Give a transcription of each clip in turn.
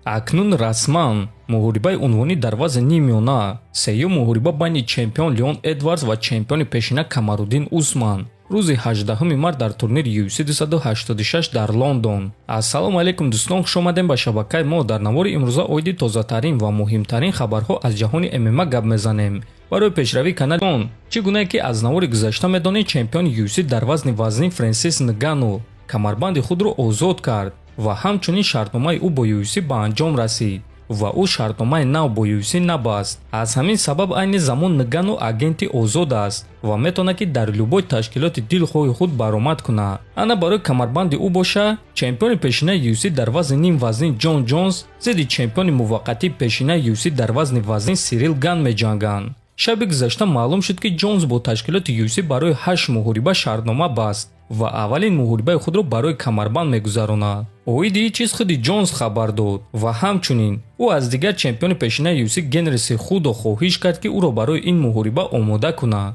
акнун расман муҳорибаи унвонӣ дар вазни нимёна сеюм муҳориба байни чемпион Леон Эдвардс ва чемпиони пешина Камаруддин Усман рӯзи 18 март дар турнири UFC 286 дар Лондон. Ассалому алайкум дӯстон, хушомадем ба шабакаи мо. Дар навори имрӯза оиди тозатарин ва муҳимтарин хабарҳо аз ҷаҳони ММА гап мезанем. барои пешравии канали чӣ гуна ки аз навори гузашта медонед чемпиони UFC дар вазни вазнин Фрэнсис Нгану камарбанди худро озод кард ва ҳамчунин шартномаи ӯ бо UFC ба анҷом расид ва ӯ шартномаи нав бо UFC набаст. аз ҳамин сабаб айни замон Нгану агенти озод аст ва метавонад ки дар любой ташкилоти дилхоҳи худ баромад кунад. ана барои камарбанди ӯ боша чемпиони пешинаи UFC дар вазни ним вазнин Ҷон Ҷонс зидди чемпиони муваққатии пешинаи UFC дар вазни вазнин Сирил Ган меҷанганд. шаби гузашта маълум шуд ки Ҷонс бо ташкилоти UFC барои 8 муҳориба шартнома баст ва аввалин муҳорибаи худро барои камарбанд мегузаронад. оиди ин чиз худи Ҷонс хабар дод ва ҳамчунин ӯ аз дигар чемпиони пешинаи UFC Генри Сехудо хоҳиш кард ки ӯро барои ин муҳориба омода кунад.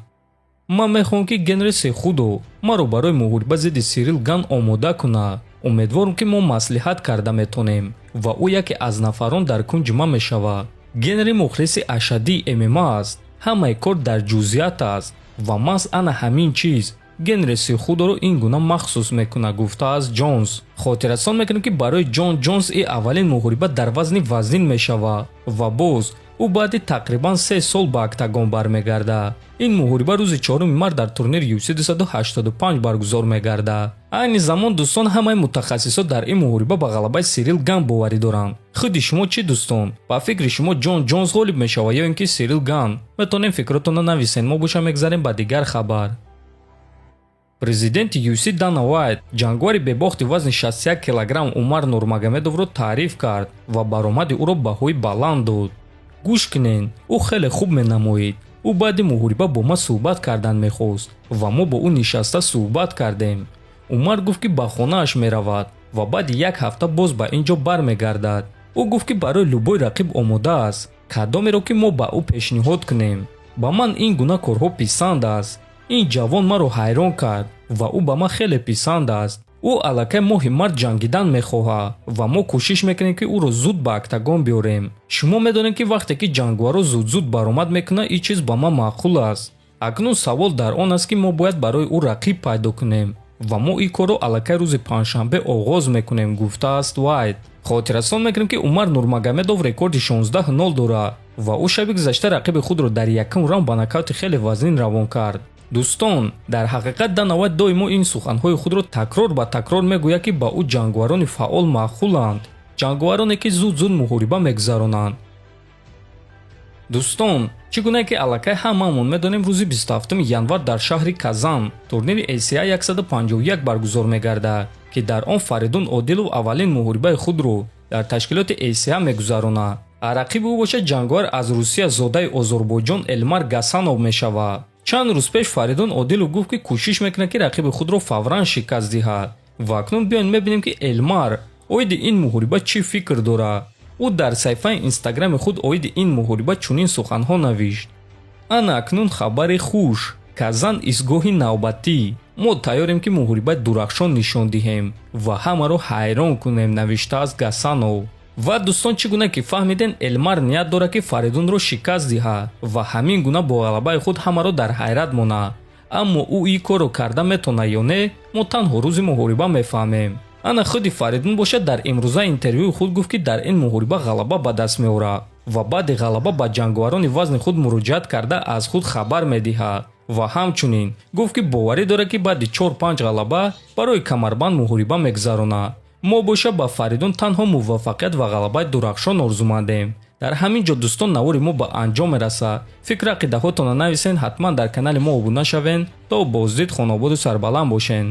ман мехоҳам ки Генри Сехудо маро барои муҳориба зидди Сирил Ган омода кунад. умедворам ки мо маслиҳат карда метонем ва ӯ яке аз нафарон дар кунҷи ман мешавад. Генри мухлиси ашадии ММА аст. ҳамаи кор дар ҷузъият аст ва маҳз ана ҳамин чиз Генри Сехудоро ин гуна махсус мекунад, гуфтааст Ҷонс. хотиррасон мекунем ки барои Ҷон Ҷонс ин аввалин муҳориба дар вазни вазнин мешавад ва боз ӯ баъди тақрибан 3 сол ба октагон бармегардад. ин муҳориба рӯзи 4 март дар турнири UFC 285 баргузор мегардад. айни замон дӯстон ҳамаи мутахассисот дар ин муҳориба ба ғалабаи Сирил Ган боварӣ доранд. худи шумо чӣ дӯстон? ба фикри шумо Ҷон Ҷонс ғолиб мешавад ё ин ки Сирил Ган? метавонем фикротонро нависен. мо боша мегзарем ба дигар хабар. президенти UFC Дана Вайт ҷангвари бебохти вазни 61 килограмм Умар Нурмагомедовро таъриф кард ва баромади ӯро баҳои баланд дод. гӯш кунен, ӯ хеле хуб менамоид. ӯ баъди муҳориба бо ма суҳбат кардан мехост ва мо бо ӯ нишаста суҳбат кардем. Умар гуфт ки ба хонааш меравад ва баъди 1 ҳафта боз ба ин ҷо бармегардад. ӯ гуфт ки барои любой рақиб омода аст. кадомеро ки мо ба ӯ пешниҳод кунем. ба ман ин гуна корҳо писанд аст. ин ҷавон маро ҳайрон кард ва ӯ ба ман хеле писанд аст. ӯ аллакай моҳи мард ҷангидан мехоҳад ва мо кӯшиш мекунем ки ӯро зуд ба октагон биёрем. шумо медонед ки вақте ки ҷангваро зуд баромад мекунад ин чиз ба ман маъқул аст. акнун савол дар он аст ки мо бояд барои ӯ рақиб пайдо кунем ва мо ин корро аллакай рӯзи панҷшанбе оғоз мекунем, гуфтааст Вайт. хотиррасон мекунем ки Умар Нурмагомедов рекорди 16-0 дорад ва ӯ шаби гузашта рақиби худро дар якум раунд ба нокаути хеле вазнин равон кард. дӯстон, дар ҳақиқат Дана Вайт доимо ин суханҳои худро такрор ба такрор мегӯяд ки ба ӯ ҷангварони фаъол маъқуланд, ҷангвароне ки зуд муҳориба мегузаронанд. дӯстон, чӣ гуна ки аллакай ҳамаамон медонем рӯзи 27 январ дар шаҳри Казан турнири ACI 151 баргузор мегардад ки дар он Фаридун Одилов аввалин муҳорибаи худро дар ташкилоти ACI мегузаронад. рақиби ӯ бошад ҷангвар аз Русия зодаи Озорбойҷон Элмар Гасанов мешавад. чанд рӯз пеш Фаридун Одилов гуфт ки кӯшиш мекунад ки рақиби худро фавран шикаст диҳад. ва акнун биёед мебинем ки Элмар оиди ин муҳориба чӣ фикр дорад. ӯ дар саҳифаи инстаграми худ оиди ин муҳориба чунин суханҳо навишт: ана акнун хабари хуш, Казан истгоҳи навбатӣ. мо тайёрем ки муҳорибаи дурахшон нишон диҳем ва ҳамаро ҳайрон кунем, навиштааст Гасанов. ва дӯстон, чӣ гуна ки фаҳмиден, Элмар ният дорад ки Фаридунро шикаст диҳад ва ҳамин гуна бо ғалабаи худ ҳамаро дар ҳайрат монад. аммо ӯ ин корро карда метавонад ё не, мо танҳо рӯзи муҳориба мефаҳмем. ана худи Фаридун бошад дар имрӯзаи интервюи худ гуфт ки дар ин муҳориба ғалаба ба даст меорад ва баъди ғалаба ба ҷангварони вазни худ муроҷиат карда аз худ хабар медиҳад ва ҳамчунин гуфт ки боварӣ дорад ки баъди 4-5 ғалаба барои камарбанд муҳориба мегузаронад. мо боша ба Фаридун танҳо муваффақият ва ғалабаи дурахшон орзумандем. дар ҳамин ҷо дӯстон навори мо ба анҷом мерасад. фикру ақидаҳотонро нависен, ҳатман дар канали мо обуна шавен. то боздид, хонободу сарбаланд бошен.